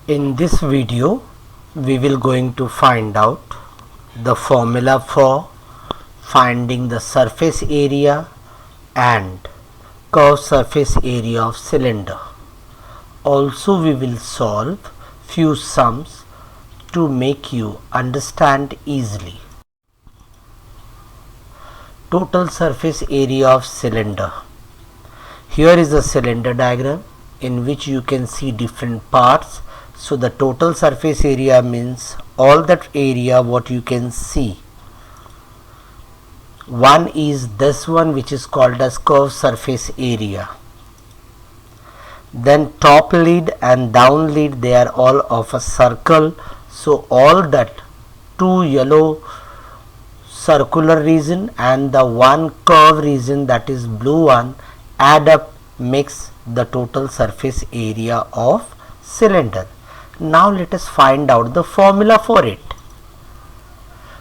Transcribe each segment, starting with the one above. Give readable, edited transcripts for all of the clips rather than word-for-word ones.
In this video we will going to find out the formula for finding the surface area and curved surface area of cylinder. Also we will solve few sums to make you understand easily. Total surface area of cylinder. Here is a cylinder diagram in which you can see different parts. So the total surface area means all that area what you can see. One is this one, which is called as curved surface area. Then top lid and down lid, they are all of a circle. So all that two yellow circular region and the one curve region, that is blue one, add up makes the total surface area of cylinder. Now let us find out the formula for it.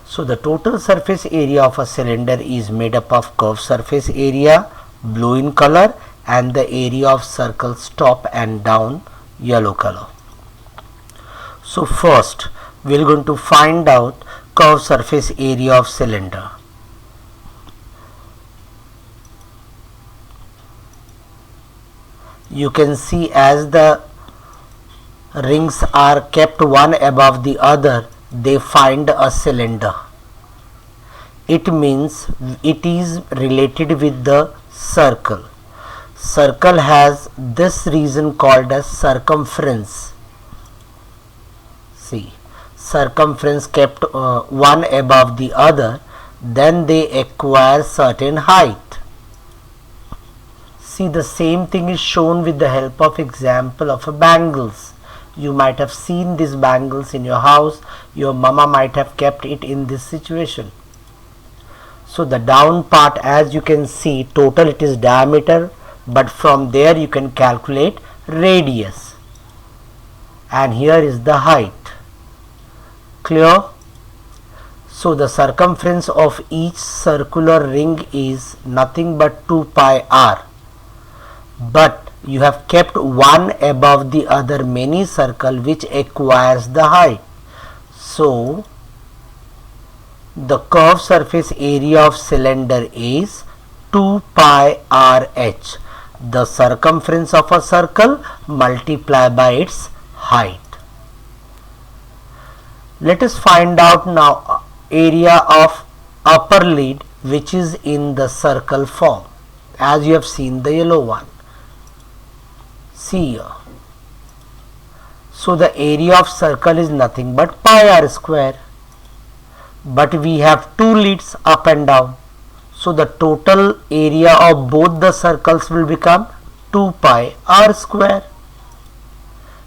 So the total surface area of a cylinder is made up of curved surface area, blue in color, and the area of circles top and down, yellow color. So first we are going to find out curved surface area of cylinder. You can see as the rings are kept one above the other, they find a cylinder. It means it is related with the circle. Circle has this region called as circumference. See, circumference kept one above the other, then they acquire certain height. See, the same thing is shown with the help of example of a bangles. You might have seen these bangles in your house. Your mama might have kept it in this situation. So the down part, as you can see, total it is diameter, but from there you can calculate radius, and here is the height. Clear? So the circumference of each circular ring is nothing but 2 pi r, but you have kept one above the other many circle which acquires the height. So the curved surface area of cylinder is 2 pi r h, the circumference of a circle multiplied by its height. Let us find out now area of upper lid, which is in the circle form, as you have seen the yellow one. See here. So the area of circle is nothing but pi r square, but we have two lids up and down. So the total area of both the circles will become 2 pi r square.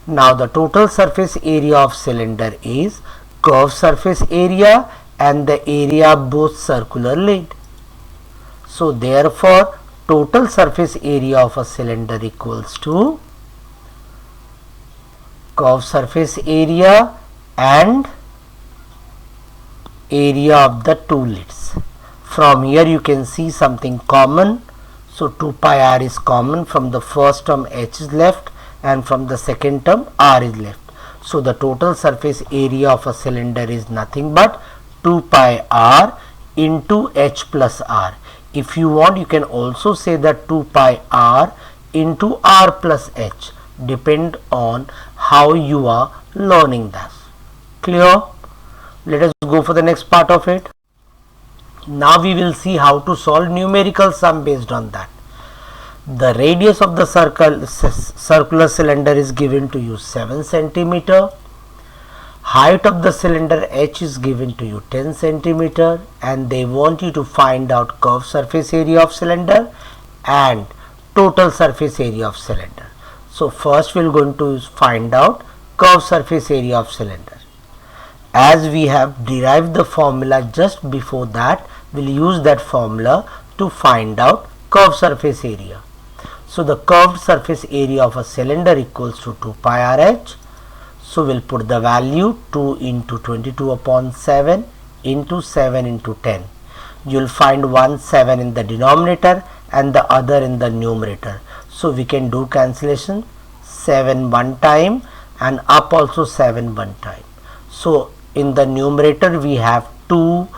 Now the total surface area of cylinder is curved surface area and the area of both circular lid. So therefore total surface area of a cylinder equals to curved surface area and area of the two lids. From here you can see something common. So 2 pi r is common. From the first term h is left and from the second term r is left. So the total surface area of a cylinder is nothing but 2 pi r into h plus r. If you want, you can also say that 2 pi r into r plus h, depend on how you are learning that. Clear? Let us go for the next part of it. Now we will see how to solve numerical sum based on that. The radius of the circular cylinder is given to you 7 centimeter. Height of the cylinder h is given to you 10 centimeter, and they want you to find out curved surface area of cylinder and total surface area of cylinder. So first we are going to find out curved surface area of cylinder. As we have derived the formula just before that, we will use that formula to find out curved surface area. So the curved surface area of a cylinder equals to 2 pi r h. So we will put the value 2 into 22 upon 7 into 7 into 10. You will find one 7 in the denominator and the other in the numerator. So we can do cancellation. 7 one time, and up also 7 one time. So in the numerator we have 2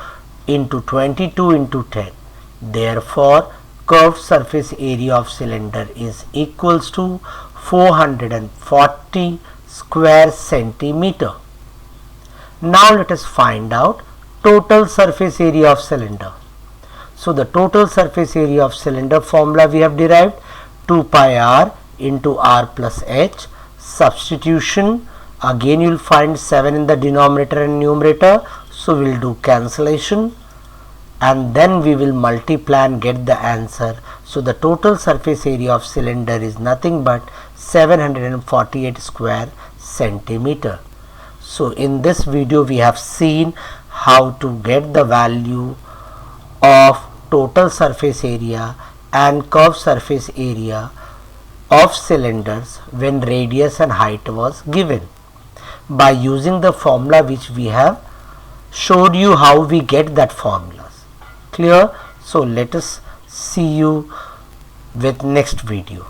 into 22 into 10. Therefore curved surface area of cylinder is equals to 440 square centimeter. Now let us find out total surface area of cylinder. So the total surface area of cylinder formula we have derived, 2 pi r into r plus h. Substitution, again you will find 7 in the denominator and numerator, so we will do cancellation and then we will multiply and get the answer. So the total surface area of cylinder is nothing but 748 square centimeter. So in this video we have seen how to get the value of total surface area and curved surface area of cylinders when radius and height was given by using the formula which we have showed you how we get that formulas. Clear? So let us see you with next video.